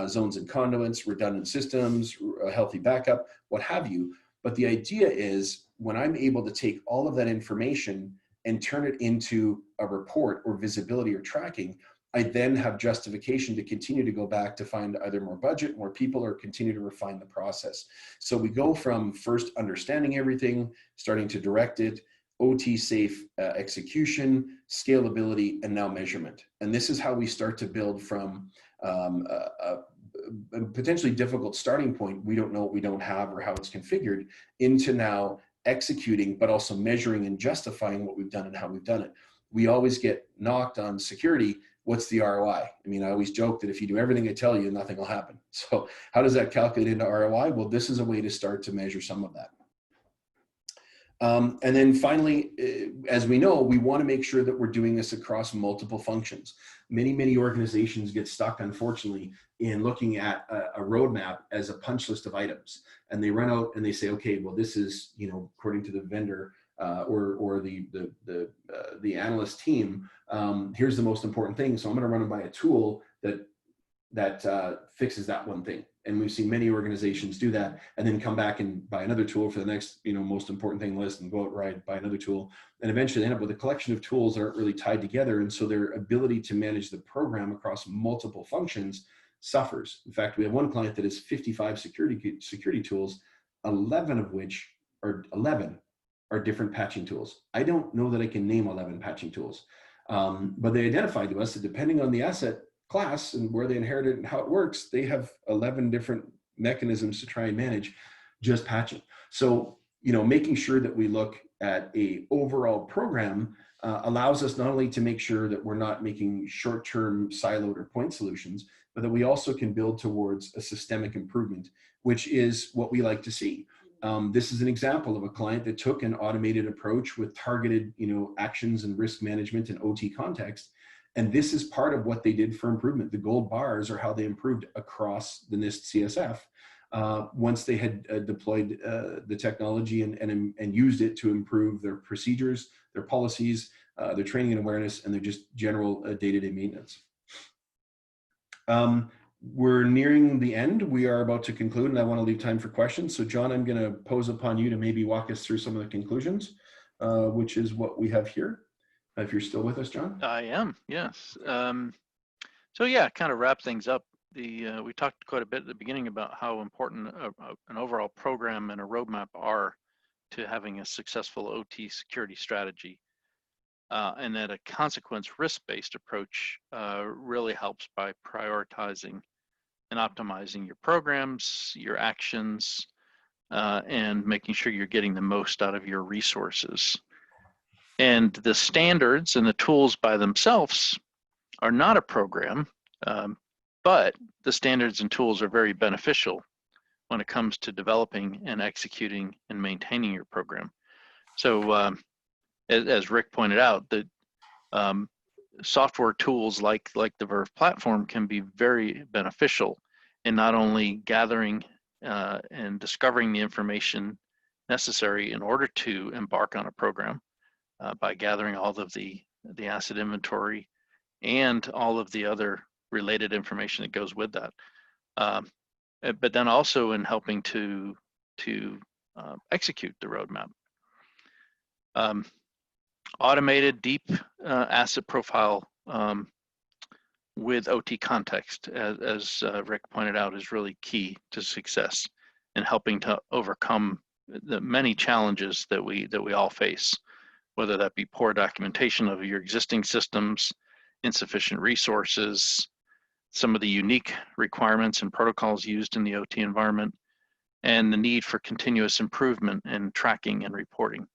S1: zones and conduits, redundant systems, a healthy backup, what have you. But the idea is, when I'm able to take all of that information and turn it into a report or visibility or tracking, I then have justification to continue to go back to find either more budget, more people, or continue to refine the process. So we go from first understanding everything, starting to direct it, OT safe execution, scalability, and now measurement. And this is how we start to build from a potentially difficult starting point, we don't know what we don't have or how it's configured, into now executing, but also measuring and justifying what we've done and how we've done it. We always get knocked on security. What's the ROI? I mean, I always joke that if you do everything I tell you, nothing will happen. So how does that calculate into ROI? Well, this is a way to start to measure some of that. And then finally, as we know, we want to make sure that we're doing this across multiple functions. Many organizations get stuck, unfortunately, in looking at a roadmap as a punch list of items. And they run out and they say, okay, well, this is, according to the vendor or the analyst team, here's the most important thing. So I'm going to run it by a tool that fixes that one thing. And we've seen many organizations do that, and then come back and buy another tool for the next, most important thing list, and go out right, buy another tool, and eventually end up with a collection of tools that aren't really tied together. And so their ability to manage the program across multiple functions suffers. In fact, we have one client that has 55 security tools, 11 of which are different patching tools. I don't know that I can name 11 patching tools, but they identified to us that depending on the asset class and where they inherited and how it works, they have 11 different mechanisms to try and manage just patching. So, making sure that we look at a overall program allows us not only to make sure that we're not making short-term siloed or point solutions, but that we also can build towards a systemic improvement, which is what we like to see. This is an example of a client that took an automated approach with targeted, actions and risk management and OT context. And this is part of what they did for improvement. The gold bars are how they improved across the NIST CSF once they had deployed the technology and used it to improve their procedures, their policies, their training and awareness, and their just general day-to-day maintenance. We're nearing the end. We are about to conclude, and I want to leave time for questions. So John, I'm going to pose upon you to maybe walk us through some of the conclusions, which is what we have here. If you're still with us, John?
S2: I am, yes. So yeah, kind of wrap things up. We talked quite a bit at the beginning about how important an overall program and a roadmap are to having a successful OT security strategy. And that a consequence risk-based approach really helps by prioritizing and optimizing your programs, your actions, and making sure you're getting the most out of your resources. And the standards and the tools by themselves are not a program, but the standards and tools are very beneficial when it comes to developing and executing and maintaining your program. So as Rick pointed out, that software tools like the Verve platform can be very beneficial in not only gathering and discovering the information necessary in order to embark on a program, by gathering all of the asset inventory and all of the other related information that goes with that. But then also in helping to execute the roadmap. Automated deep asset profile with OT context, as Rick pointed out, is really key to success in helping to overcome the many challenges that we all face, whether that be poor documentation of your existing systems, insufficient resources, some of the unique requirements and protocols used in the OT environment, and the need for continuous improvement in tracking and reporting.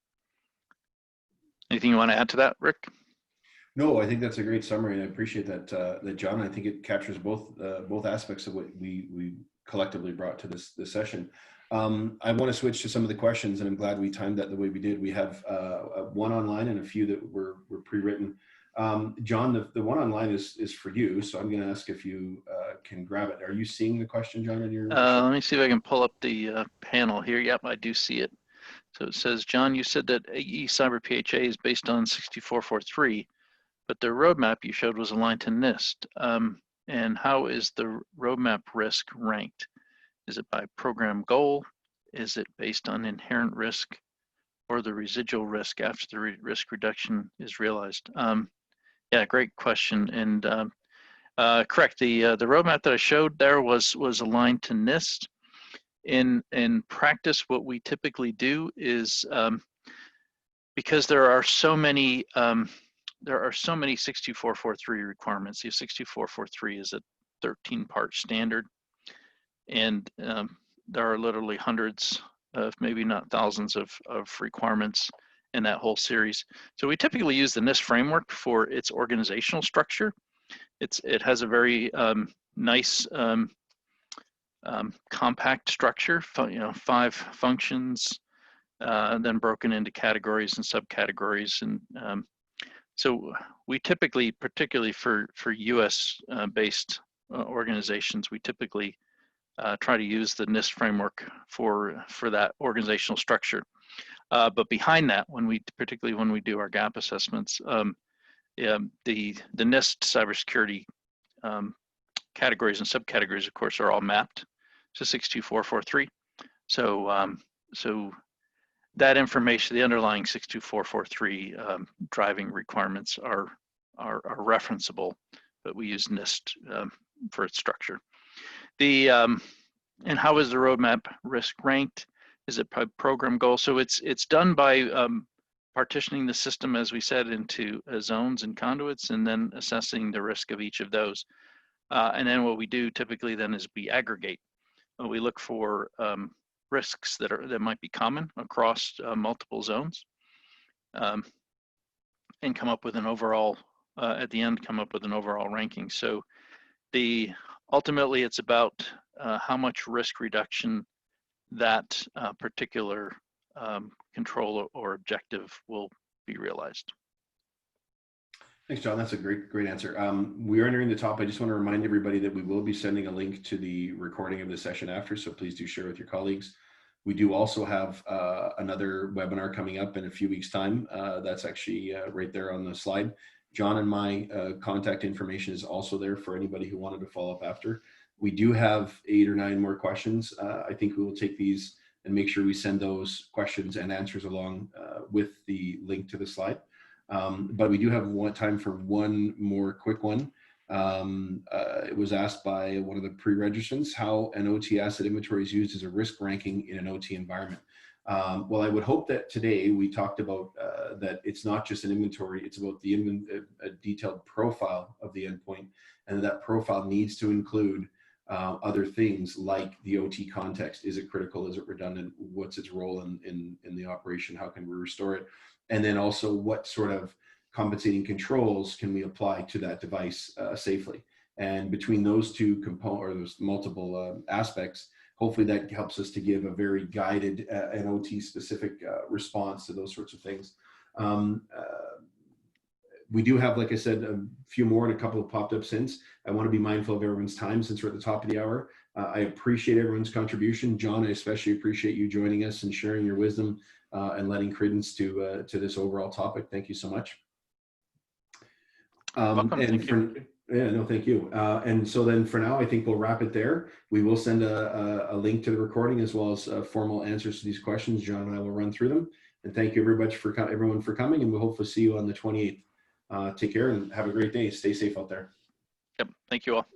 S2: Anything you want to add to that, Rick?
S1: No, I think that's a great summary, and I appreciate that, John. I think it captures both aspects of what we collectively brought to this session. I want to switch to some of the questions, and I'm glad we timed that the way we did. We have one online and a few that were pre-written. John, the one online is for you, so I'm going to ask if you can grab it. Are you seeing the question, John, in your?
S2: Let me see if I can pull up the panel here. Yep, I do see it. So it says, John, you said that aeCyberPHA is based on 6443, but the roadmap you showed was aligned to NIST. And how is the roadmap risk ranked? Is it by program goal? Is it based on inherent risk or the residual risk after the risk reduction is realized? Yeah, great question. And correct, the roadmap that I showed there was aligned to NIST. In practice, what we typically do is, because there are so many 62443 requirements. The 6443 is a 13-part standard, and there are literally hundreds of, maybe not thousands of requirements in that whole series. So we typically use the NIST framework for its organizational structure. It has a very nice compact structure, 5 functions, then broken into categories and subcategories. And so we typically, particularly for US based organizations, we typically try to use the NIST framework for that organizational structure. But behind that, particularly when we do our gap assessments, the NIST cybersecurity categories and subcategories, of course, are all mapped to 62443. So that information, the underlying 62443 driving requirements are referenceable, but we use NIST for its structure. And how is the roadmap risk ranked? Is it by program goal? So it's done by partitioning the system, as we said, into zones and conduits, and then assessing the risk of each of those. And then what we do typically then is we aggregate. We look for risks that might be common across multiple zones, and come up with an overall, at the end, come up with an overall ranking. So ultimately it's about how much risk reduction that particular control or objective will be realized.
S1: Thanks, John. That's a great answer. We are nearing the top. I just want to remind everybody that we will be sending a link to the recording of the session after, so please do share with your colleagues. We do also have another webinar coming up in a few weeks' time. That's actually right there on the slide. John and my contact information is also there for anybody who wanted to follow up after. We do have 8 or 9 more questions. I think we will take these and make sure we send those questions and answers along with the link to the slide. But we do have time for one more quick one. It was asked by one of the pre-registrants how an OT asset inventory is used as a risk ranking in an OT environment. Well, I would hope that today we talked about that it's not just an inventory, it's about a detailed profile of the endpoint, and that profile needs to include other things like the OT context. Is it critical? Is it redundant? What's its role in the operation? How can we restore it? And then also what sort of compensating controls can we apply to that device safely? And between those two components, or those multiple aspects, hopefully that helps us to give a very guided and OT specific response to those sorts of things. We do have, like I said, a few more and a couple have popped up since. I want to be mindful of everyone's time since we're at the top of the hour. I appreciate everyone's contribution. John, I especially appreciate you joining us and sharing your wisdom and lending credence to this overall topic. Thank you so much.
S2: Welcome. Thank you.
S1: Yeah, no, thank you. And so then for now, I think we'll wrap it there. We will send a link to the recording as well as formal answers to these questions. John and I will run through them. And thank you everyone for coming, and we'll hopefully see you on the 28th. Take care and have a great day. Stay safe out there.
S2: Yep. Thank you all.